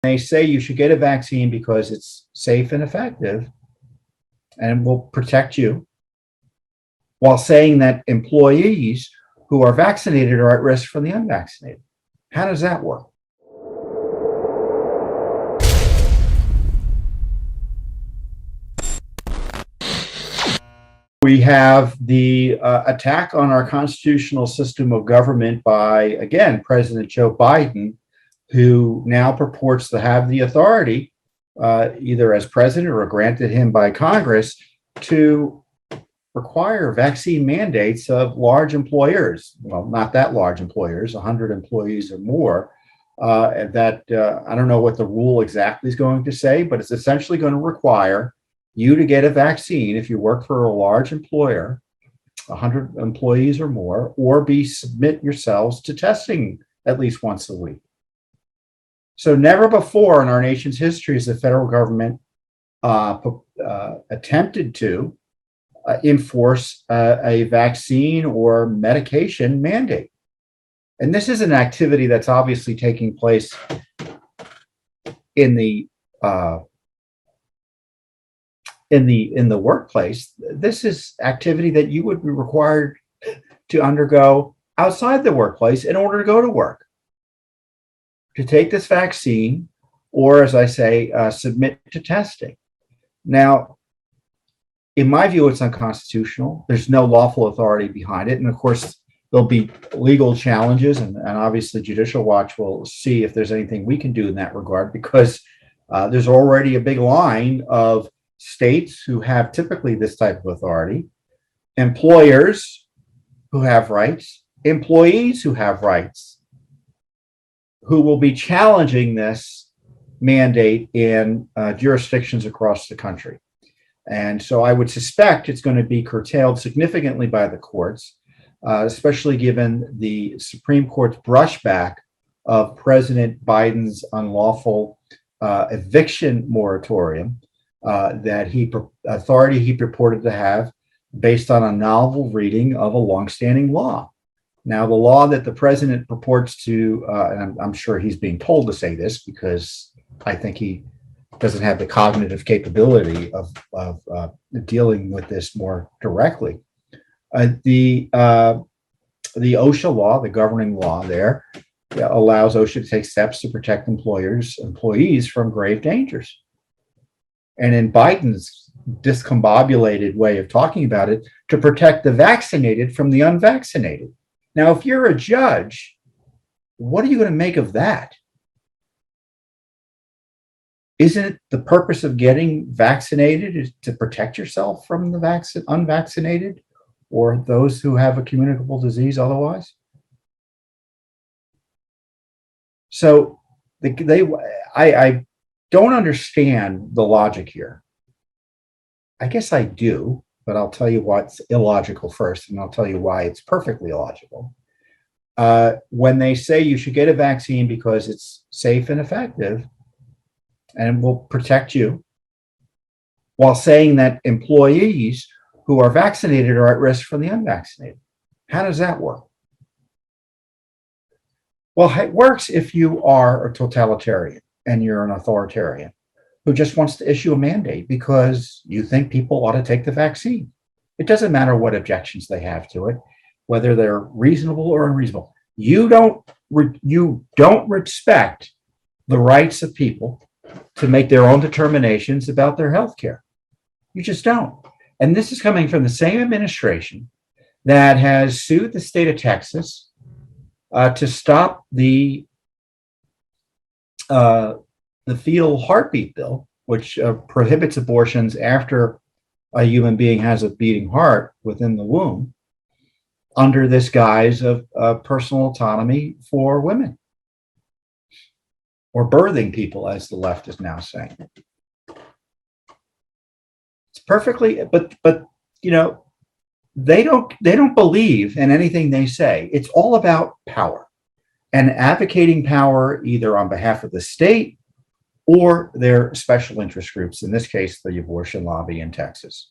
They say you should get a vaccine because it's safe and effective and will protect you, while saying that employees who are vaccinated are at risk from the unvaccinated. How does that work? We have the attack on our constitutional system of government by, again, President Joe Biden, who now purports to have the authority, either as president or granted him by Congress, to require vaccine mandates of large employers. Well, not that large employers, 100 employees or more. I don't know what the rule exactly is going to say, but it's essentially going to require you to get a vaccine if you work for a large employer, 100 employees or more, or submit yourselves to testing at least once a week. So never before in our nation's history has the federal government attempted to enforce a vaccine or medication mandate. And this is an activity that's obviously taking place in the workplace. This is activity that you would be required to undergo outside the workplace in order to go to work, to take this vaccine, or, as I say, submit to testing. Now, in my view, it's unconstitutional. There's no lawful authority behind it. And of course, there'll be legal challenges, and obviously Judicial Watch will see if there's anything we can do in that regard, because there's already a big line of states who have typically this type of authority, employers who have rights, employees who have rights, who will be challenging this mandate in jurisdictions across the country. And so I would suspect it's going to be curtailed significantly by the courts, especially given the Supreme Court's brushback of President Biden's unlawful eviction moratorium authority he purported to have based on a novel reading of a longstanding law. Now, the law that the president purports to, and I'm sure he's being told to say this because I think he doesn't have the cognitive capability of dealing with this more directly. The OSHA law, the governing law there, allows OSHA to take steps to protect employees from grave dangers. And in Biden's discombobulated way of talking about it, to protect the vaccinated from the unvaccinated. Now, if you're a judge, what are you going to make of that? Isn't it the purpose of getting vaccinated is to protect yourself from the unvaccinated or those who have a communicable disease otherwise? So I don't understand the logic here. I guess I do, but I'll tell you what's illogical first, and I'll tell you why it's perfectly illogical. When they say you should get a vaccine because it's safe and effective and will protect you, while saying that employees who are vaccinated are at risk from the unvaccinated. How does that work? Well, it works if you are a totalitarian and you're an authoritarian who just wants to issue a mandate because you think people ought to take the vaccine. It doesn't matter what objections they have to it, whether they're reasonable or unreasonable. You don't respect the rights of people to make their own determinations about their health care. You just don't. And this is coming from the same administration that has sued the state of Texas to stop the fetal heartbeat bill, which prohibits abortions after a human being has a beating heart within the womb, under this guise of personal autonomy for women, or birthing people, as the left is now saying. It's perfectly, but you know, they don't believe in anything they say. It's all about power and advocating power either on behalf of the state or their special interest groups, in this case, the abortion lobby in Texas.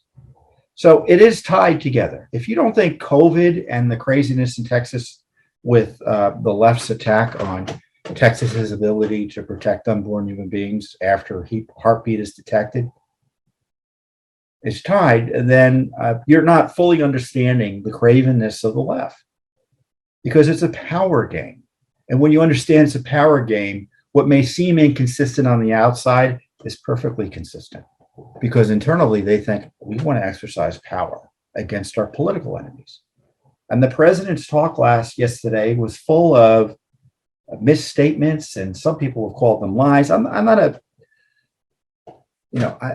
So it is tied together. If you don't think COVID and the craziness in Texas with the left's attack on Texas's ability to protect unborn human beings after heartbeat is detected is tied, then you're not fully understanding the cravenness of the left, because it's a power game. And when you understand it's a power game, what may seem inconsistent on the outside is perfectly consistent, because internally they think we want to exercise power against our political enemies. And the president's talk yesterday was full of misstatements, and some people have called them lies. I'm not a,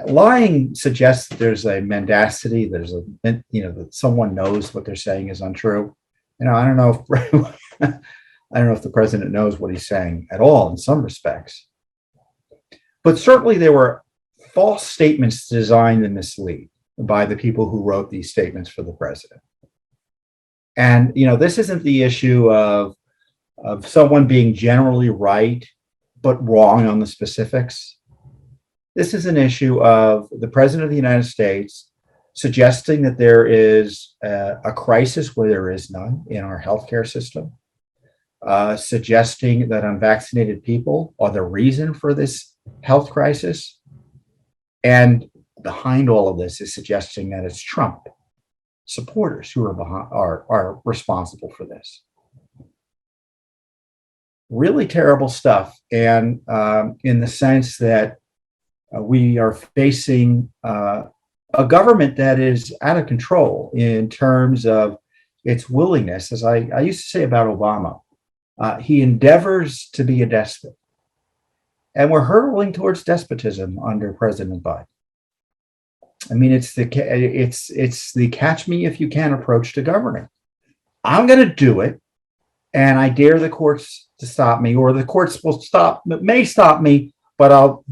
lying suggests that there's a mendacity, there's a, that someone knows what they're saying is untrue. I don't know if I don't know if the president knows what he's saying at all in some respects, but certainly there were false statements designed to mislead by the people who wrote these statements for the president. And this isn't the issue of someone being generally right but wrong on the specifics. This is an issue of the president of the United States suggesting that there is a crisis where there is none in our healthcare system, suggesting that unvaccinated people are the reason for this health crisis. And behind all of this is suggesting that it's Trump supporters who are responsible for this. Really terrible stuff. And in the sense that we are facing a government that is out of control in terms of its willingness. As I used to say about Obama, he endeavors to be a despot. And we're hurtling towards despotism under President Biden. I mean, it's the catch me if you can approach to governing. I'm going to do it, and I dare the courts to stop me, or the courts may stop me, but I'll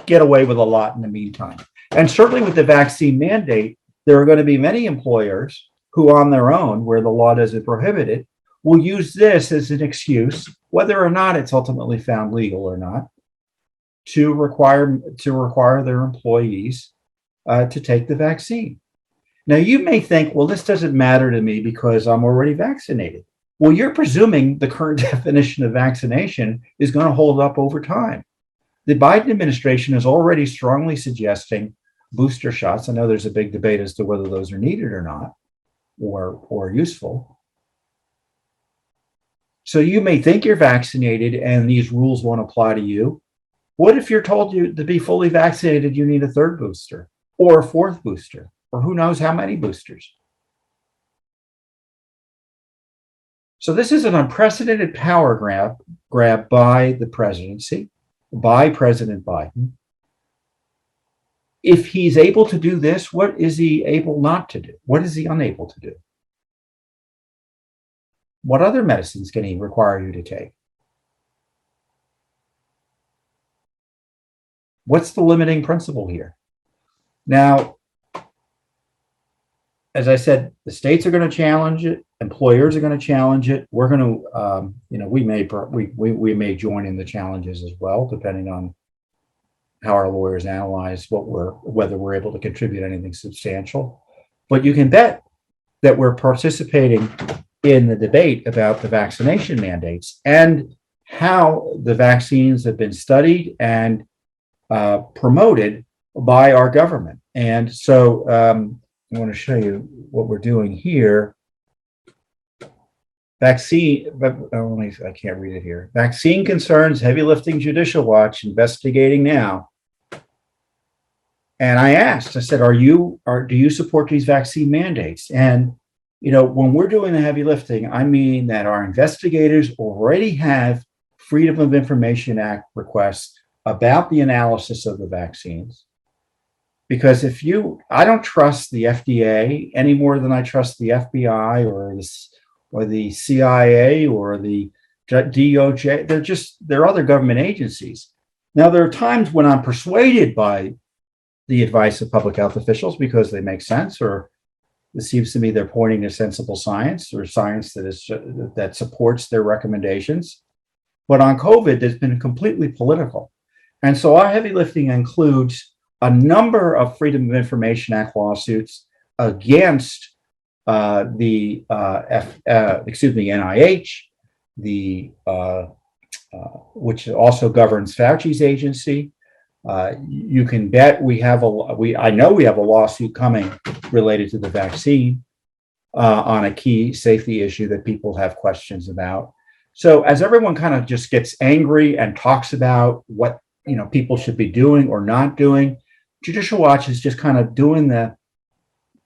get away with a lot in the meantime. And certainly with the vaccine mandate, there are going to be many employers who on their own, where the law doesn't prohibit it, will use this as an excuse, whether or not it's ultimately found legal or not, to require their employees to take the vaccine. Now, you may think, well, this doesn't matter to me because I'm already vaccinated. Well, you're presuming the current definition of vaccination is going to hold up over time. The Biden administration is already strongly suggesting booster shots. I know there's a big debate as to whether those are needed or not, or useful. So you may think you're vaccinated and these rules won't apply to you. What if you're told you to be fully vaccinated, you need a third booster or a fourth booster, or who knows how many boosters? So this is an unprecedented power grab by the presidency, by President Biden. If he's able to do this, what is he able not to do? What is he unable to do? What other medicines can he require you to take? What's the limiting principle here? Now, as I said, the states are going to challenge it. Employers are going to challenge it. We're going to, we may join in the challenges as well, depending on how our lawyers analyze whether we're able to contribute anything substantial. But you can bet that we're participating in the debate about the vaccination mandates and how the vaccines have been studied and promoted by our government. And so I want to show you what we're doing here. I can't read it here. Vaccine concerns, heavy lifting Judicial Watch, investigating now. And I said, do you support these vaccine mandates? And, when we're doing the heavy lifting, I mean that our investigators already have Freedom of Information Act requests about the analysis of the vaccines. Because I don't trust the FDA any more than I trust the FBI or the CIA or the DOJ. They're other government agencies. Now, there are times when I'm persuaded by the advice of public health officials because they make sense, or it seems to me they're pointing to sensible science or science that supports their recommendations. But on COVID, there's been completely political. And so our heavy lifting includes a number of Freedom of Information Act lawsuits against the NIH, the which also governs Fauci's agency. You can bet I know we have a lawsuit coming related to the vaccine on a key safety issue that people have questions about. So as everyone kind of just gets angry and talks about what people should be doing or not doing, Judicial Watch is just kind of doing the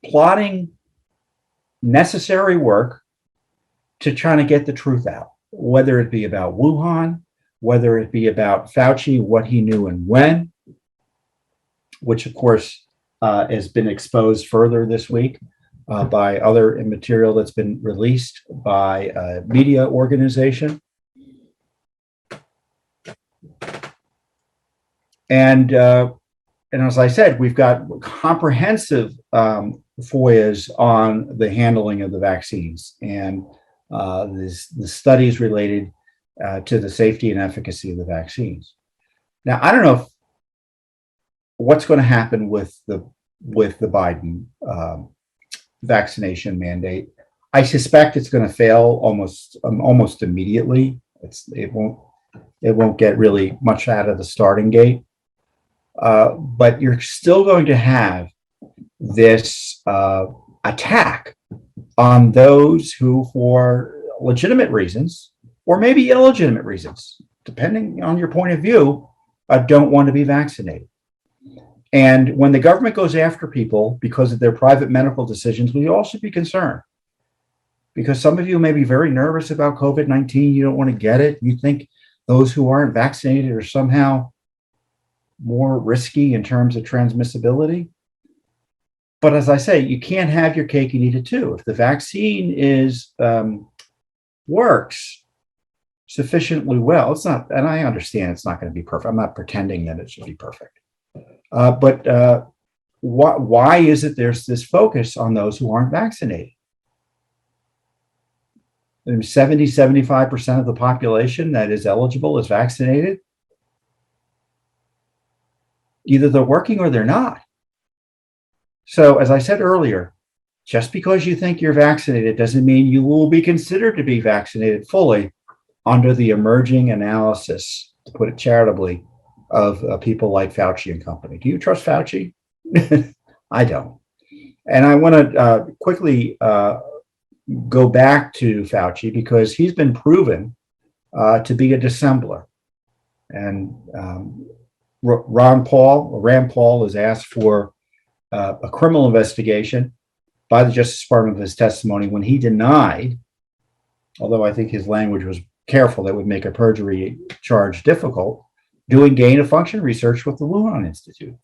plotting necessary work to try to get the truth out, whether it be about Wuhan, whether it be about Fauci, what he knew and when, which of course has been exposed further this week by other material that's been released by a media organization. And as I said, we've got comprehensive FOIAs on the handling of the vaccines and the studies related to the safety and efficacy of the vaccines. Now, I don't know what's going to happen with the Biden vaccination mandate. I suspect it's going to fail almost immediately. It won't get really much out of the starting gate. But you're still going to have this attack on those who, for legitimate reasons, or maybe illegitimate reasons, depending on your point of view, don't want to be vaccinated. And when the government goes after people because of their private medical decisions, we all should be concerned. Because some of you may be very nervous about COVID-19. You don't want to get it. You think those who aren't vaccinated are somehow more risky in terms of transmissibility. But as I say, you can't have your cake and eat it too. If the vaccine works sufficiently well, it's not, and I understand it's not going to be perfect. I'm not pretending that it should be perfect. But why is it there's this focus on those who aren't vaccinated? 75% of the population that is eligible is vaccinated. Either they're working or they're not. So as I said earlier, just because you think you're vaccinated doesn't mean you will be considered to be vaccinated fully under the emerging analysis, to put it charitably, of people like Fauci and company. Do you trust Fauci? I don't. And I want to quickly go back to Fauci because he's been proven to be a dissembler. And Rand Paul has asked for a criminal investigation by the Justice Department of his testimony when he denied, although I think his language was careful, that would make a perjury charge difficult, doing gain of function research with the Wuhan Institute.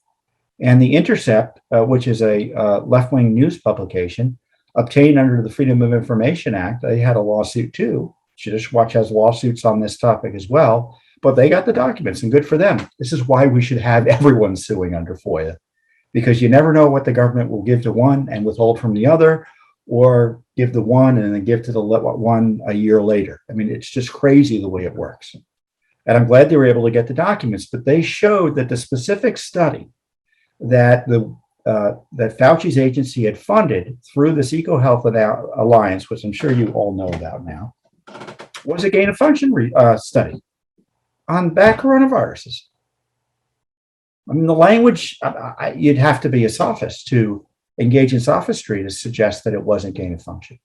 And The Intercept, which is a left-wing news publication, obtained under the Freedom of Information Act. They had a lawsuit too. Judicial Watch has lawsuits on this topic as well, but they got the documents and good for them. This is why we should have everyone suing under FOIA, because you never know what the government will give to one and withhold from the other, or give the one and then give to the one a year later. I mean, it's just crazy the way it works. And I'm glad they were able to get the documents, but they showed that the specific study that that Fauci's agency had funded through this EcoHealth Alliance, which I'm sure you all know about now, was a gain of function study on bad coronaviruses. I mean, the language, you'd have to be a sophist to engage in sophistry to suggest that it wasn't gain of function.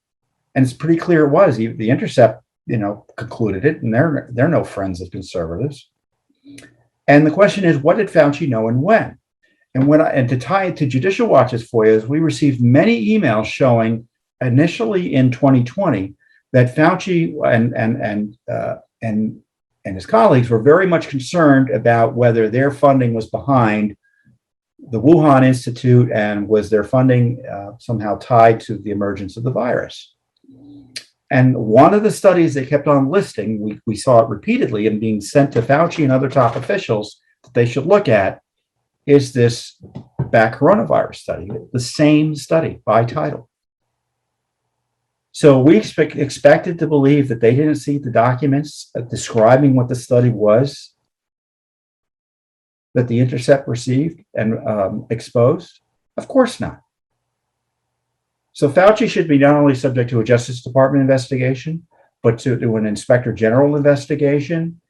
And it's pretty clear it was. The Intercept, concluded it, and they're no friends of conservatives. And the question is, what did Fauci know and when? And to tie it to Judicial Watch's FOIAs, we received many emails showing initially in 2020 that Fauci and his colleagues were very much concerned about whether their funding was behind the Wuhan Institute and was their funding somehow tied to the emergence of the virus. And one of the studies they kept on listing, we saw it repeatedly and being sent to Fauci and other top officials that they should look at, is this bat coronavirus study, the same study by title. So we expected to believe that they didn't see the documents describing what the study was that the Intercept received and exposed? Of course not. So Fauci should be not only subject to a Justice Department investigation, but to an Inspector General investigation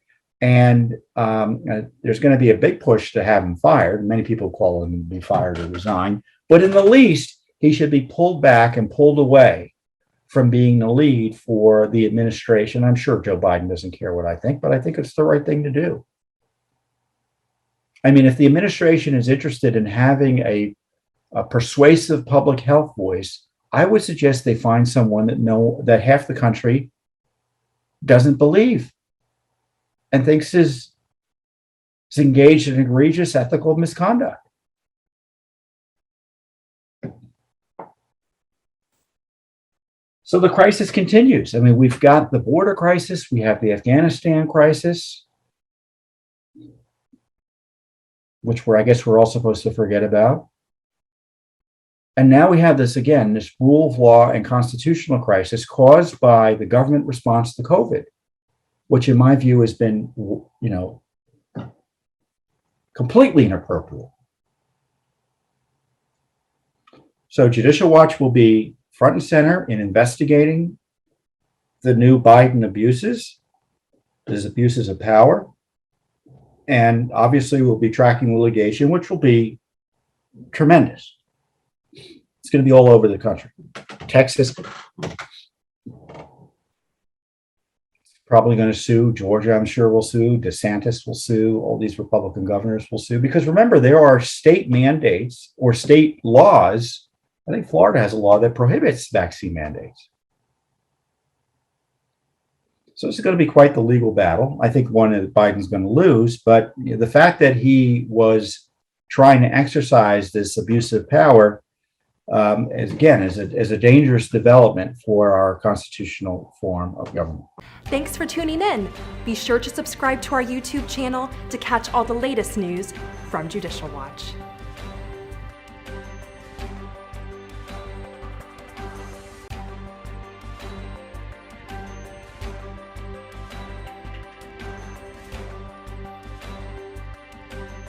And there's going to be a big push to have him fired. Many people call him to be fired or resign. But in the least, he should be pulled back and pulled away from being the lead for the administration. I'm sure Joe Biden doesn't care what I think, but I think it's the right thing to do. I mean, if the administration is interested in having a persuasive public health voice, I would suggest they find someone that half the country doesn't believe and thinks is engaged in egregious ethical misconduct. So the crisis continues. I mean, we've got the border crisis, we have the Afghanistan crisis, which I guess we're all supposed to forget about. And now we have this again, this rule of law and constitutional crisis caused by the government response to COVID, which in my view has been, completely inappropriate. So Judicial Watch will be front and center in investigating the new Biden abuses, his abuses of power. And obviously we'll be tracking the litigation, which will be tremendous. It's going to be all over the country. Texas probably going to sue. Georgia, I'm sure, will sue. DeSantis will sue. All these Republican governors will sue. Because remember, there are state mandates or state laws. I think Florida has a law that prohibits vaccine mandates. So this is going to be quite the legal battle. I think one that Biden's going to lose. But the fact that he was trying to exercise this abusive power is a dangerous development for our constitutional form of government. Thanks for tuning in. Be sure to subscribe to our YouTube channel to catch all the latest news from Judicial Watch.